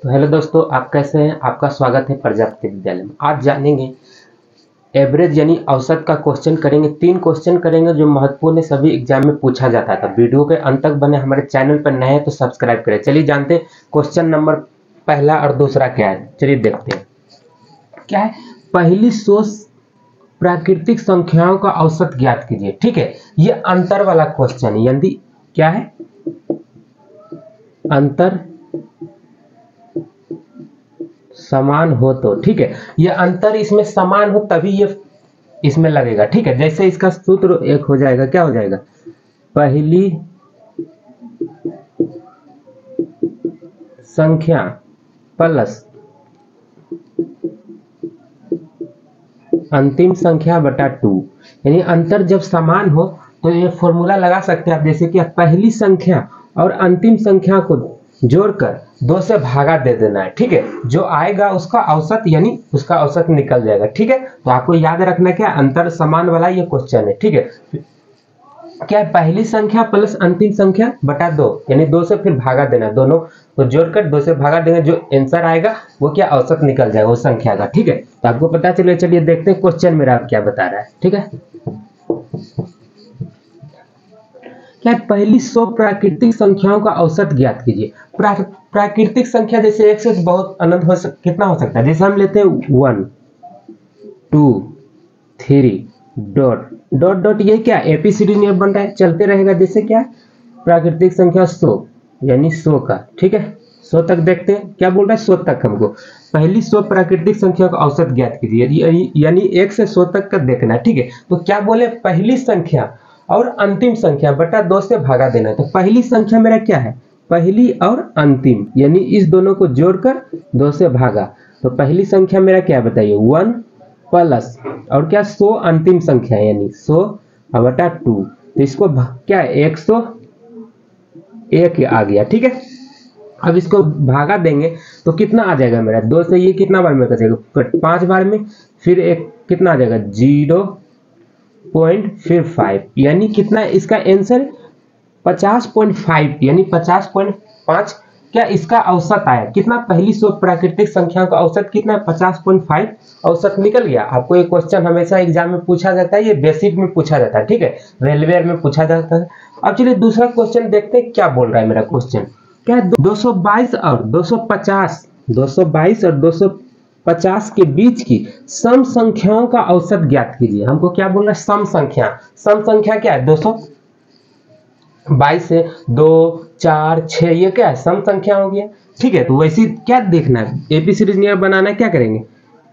तो हेलो दोस्तों, आप कैसे हैं। आपका स्वागत है प्रजापति विद्यालय में। आज जानेंगे एवरेज यानी औसत का क्वेश्चन करेंगे। 3 क्वेश्चन करेंगे जो महत्वपूर्ण सभी एग्जाम में पूछा जाता था। वीडियो के अंत तक बने। हमारे चैनल पर नए हैं तो सब्सक्राइब करें। चलिए जानते हैं क्वेश्चन नंबर पहला और दूसरा क्या है। चलिए देखते हैं क्या है। पहली 100 प्राकृतिक संख्याओं का औसत ज्ञात कीजिए। ठीक है, ये अंतर वाला क्वेश्चन है। यदि क्या है अंतर समान हो तो, ठीक है, ये अंतर इसमें समान हो तभी ये इसमें लगेगा। ठीक है, जैसे इसका सूत्र एक हो जाएगा, क्या हो जाएगा, पहली संख्या प्लस अंतिम संख्या बटा 2, यानी अंतर जब समान हो तो ये फॉर्मूला लगा सकते हैं आप। जैसे कि पहली संख्या और अंतिम संख्या को जोड़कर 2 से भागा दे देना है। ठीक है, जो आएगा उसका औसत यानी उसका औसत निकल जाएगा। ठीक है, तो आपको याद रखना क्या, अंतर समान वाला ये क्वेश्चन है। ठीक है, क्या है, पहली संख्या प्लस अंतिम संख्या बटा 2, यानी 2 से फिर भागा देना, दोनों को जोड़कर 2 से भागा देंगे, जो आंसर आएगा वो क्या औसत निकल जाएगा वो संख्या का। ठीक है, तो आपको पता चले। चलिए देखते हैं क्वेश्चन मेरा क्या बता रहा है। ठीक है, क्या पहली 100 प्राकृतिक संख्याओं का औसत ज्ञात कीजिए। प्राकृतिक संख्या जैसे 1 से बहुत अनंत हो कितना हो सकता है। जैसे हम लेते हैं 1 2 3 डॉट डॉट डॉट, ये क्या एबीसीडी नियम बन रहा है, चलते रहेगा। जैसे क्या प्राकृतिक संख्या 100 यानी 100 का। ठीक है, 100 तक देखते हैं क्या बोल रहा है। 100 तक हमको पहली 100 प्राकृतिक संख्या का औसत ज्ञात कीजिए, यानी 1 से 100 तक का देखना है। ठीक है, तो क्या बोले, पहली संख्या और अंतिम संख्या बटा 2 से भागा देना है। तो पहली संख्या मेरा क्या है, पहली और अंतिम, यानी इस दोनों को जोड़कर 2 से भागा। तो पहली संख्या मेरा क्या बताइए, 1 प्लस और क्या 100 अंतिम संख्या यानी 100 बटा 2, तो इसको क्या है 101 आ गया। ठीक है, अब इसको भागा देंगे तो कितना आ जाएगा मेरा, 2 से ये कितना बार में कटेगा, 5 बार में, फिर एक कितना आ जाएगा 0.5, यानी कितना इसका आंसर 50.5, यानी 50.5 क्या इसका औसत आया। कितना, पहली 100 प्राकृतिक संख्याओं का औसत कितना, 50.5 औसत निकल गया। आपको ये क्वेश्चन हमेशा एग्जाम में पूछा जाता है, ये बेसिक में पूछा जाता है। ठीक है, रेलवे में पूछा जाता है। अब चलिए दूसरा क्वेश्चन देखते हैं क्या बोल रहा है मेरा क्वेश्चन। क्या है 222 और 250, 222 और 250 के बीच की सम संख्याओं का औसत ज्ञात कीजिए। हमको क्या बोल रहा है, सम संख्या। सम संख्या क्या है, 222 से 2 4 6, ये क्या है सम संख्या हो गया। ठीक है, तो वैसे क्या देखना है, एबीसीडी नियम बनाना है, क्या करेंगे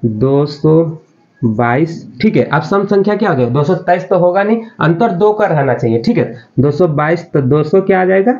222। ठीक है, अब सम संख्या क्या हो जाएगा, 223 तो होगा नहीं, अंतर 2 का रहना चाहिए। ठीक है, 222 तो 200 क्या आ जाएगा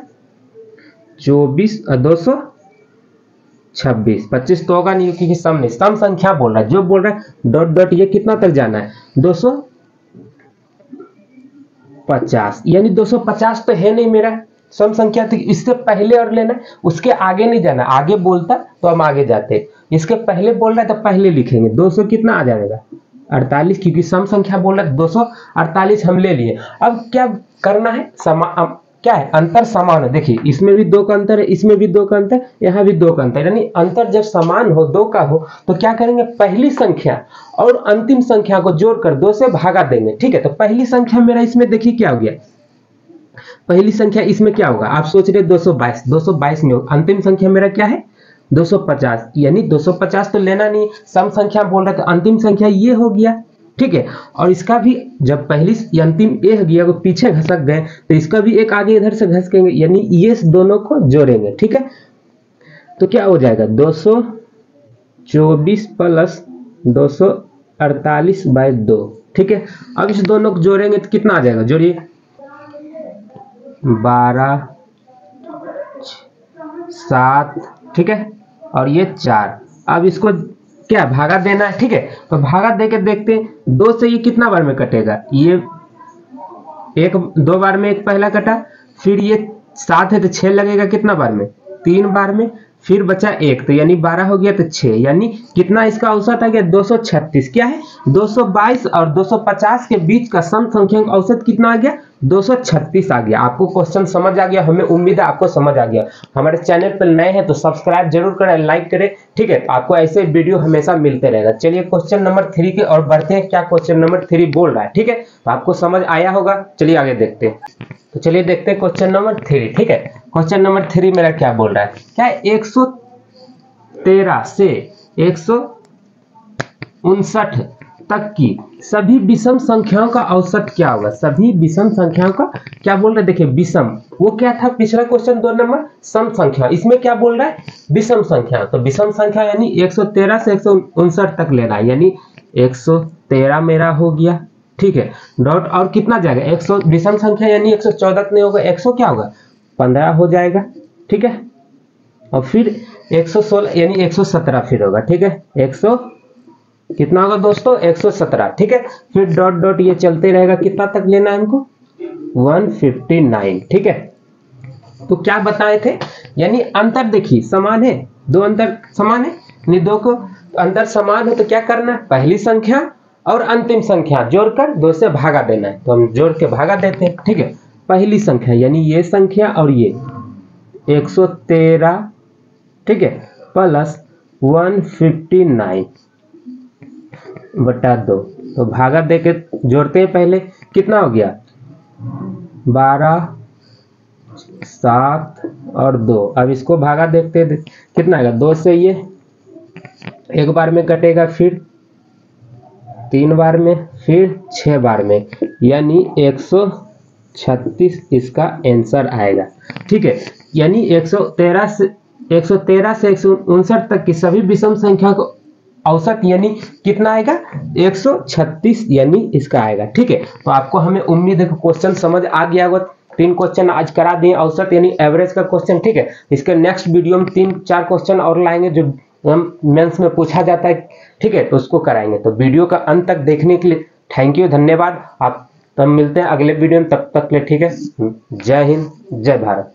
24 और 226, 25 तो होगा नहीं क्योंकि सम नहीं, सम संख्या बोल रहा है। जो बोल रहा है डॉट डॉट, ये कितना तक जाना है 250, यानी 250 तो है नहीं मेरा सम संख्या, तो इससे पहले और लेना, उसके आगे नहीं जाना। आगे बोलता तो हम आगे जाते, इसके पहले बोल रहा है तो पहले लिखेंगे। 200 कितना आ जाएगा 48, क्योंकि सम संख्या बोल रहा है 248 हम ले लिए। अब क्या करना है, क्या है अंतर समान है। देखिए इसमें भी 2 का अंतर है, इसमें भी 2 का अंतर, यहाँ भी 2 का अंतर, यानी अंतर जब समान हो 2 का हो तो क्या करेंगे, पहली संख्या और अंतिम संख्या को जोड़कर 2 से भागा देंगे। ठीक है, तो पहली संख्या मेरा इसमें देखिए क्या हो गया, पहली संख्या इसमें क्या होगा, आप सोच रहे 222, 222 में होगा। अंतिम संख्या मेरा क्या है 250, यानी 250 तो लेना नहीं, सम संख्या बोल रहा है तो अंतिम संख्या ये हो गया। ठीक है, और इसका भी जब पहली अंतिम ए हो गया वो पीछे घसक गए तो इसका भी एक आगे इधर से घसकेंगे, यानी ये दोनों को जोड़ेंगे। ठीक है, तो क्या हो जाएगा 224 प्लस 248 बाई 2। ठीक है, अब इस दोनों को जोड़ेंगे तो कितना आ जाएगा, जोड़िए 12 7, ठीक है, और ये 4। अब इसको क्या भागा देना है। ठीक है, तो भागा देके देखते हैं 2 से ये कितना बार में कटेगा, ये 2 बार में एक पहला कटा, फिर ये 7 है तो 6 लगेगा कितना बार में, 3 बार में, फिर बचा 1, तो यानी 12 हो गया, तो 6, यानी कितना इसका औसत आ गया 236। क्या है 222 और 250 के बीच का सम संख्यांक औसत कितना आ गया 236 आ गया। आपको क्वेश्चन समझ आ गया, हमें उम्मीद है आपको समझ आ गया। हमारे चैनल पर नए हैं तो सब्सक्राइब जरूर करें, लाइक करें, ठीक है। तो आपको ऐसे वीडियो हमेशा मिलते रहेगा। चलिए क्वेश्चन नंबर 3 के और बढ़ते हैं, क्या क्वेश्चन नंबर 3 बोल रहा है, ठीक है। तो आपको समझ आया होगा, चलिए आगे देखते हैं। तो चलिए देखते हैं क्वेश्चन नंबर 3, ठीक है। क्वेश्चन नंबर 3 मेरा क्या बोल रहा है, क्या 113 से 159 तक की सभी विषम संख्याओं का औसत क्या होगा। सभी विषम संख्याओं का क्या बोल रहे हैं, देखिए विषम, वो क्या था पिछला क्वेश्चन 2 नंबर सम संख्या, इसमें क्या बोल रहा है विषम संख्या। तो विषम संख्या यानी 113 से 159 तक लेना है, यानी 113 मेरा हो गया, ठीक है। डॉट और कितना जाएगा 100, विषम संख्या यानी 114 नहीं होगा, 100 क्या होगा 15 हो जाएगा, ठीक है। और फिर 116 यानी 117 फिर होगा, ठीक है। 100 कितना होगा दोस्तों 117, ठीक है। फिर डॉट डॉट ये चलते रहेगा, कितना तक लेना है हमको 159, ठीक है। तो क्या बताए थे, यानी अंतर देखिए समान है, दो अंतर समान है, यानी दो को अंतर समान है तो क्या करना है, पहली संख्या और अंतिम संख्या जोड़कर 2 से भागा देना है। तो हम जोड़ के भागा देते हैं, ठीक है। पहली संख्या यानी ये संख्या और ये 113, ठीक है, प्लस 159 बटा 2, तो भागा दे के जोड़ते हैं, पहले कितना हो गया 12, 7 और 2। अब इसको भागा देखते हैं कितना आएगा, 2 से ये एक बार में कटेगा, फिर 3 बार में, फिर 6 बार में, यानी 136 इसका आंसर आएगा, ठीक है। यानी 113 से 159 तक की सभी विषम संख्या को औसत यानी कितना आएगा 136, यानी इसका आएगा, ठीक है। तो आपको हमें उम्मीद है कि क्वेश्चन समझ आ गया होगा। 3 क्वेश्चन आज करा दिए औसत यानी एवरेज का क्वेश्चन, ठीक है। इसके नेक्स्ट वीडियो में 3-4 क्वेश्चन और लाएंगे जो मेंस में पूछा जाता है, ठीक है, तो उसको कराएंगे। तो वीडियो का अंत तक देखने के लिए थैंक यू, धन्यवाद। आप तब मिलते हैं अगले वीडियो में, तब तक के लिए ठीक है। जय हिंद, जय भारत।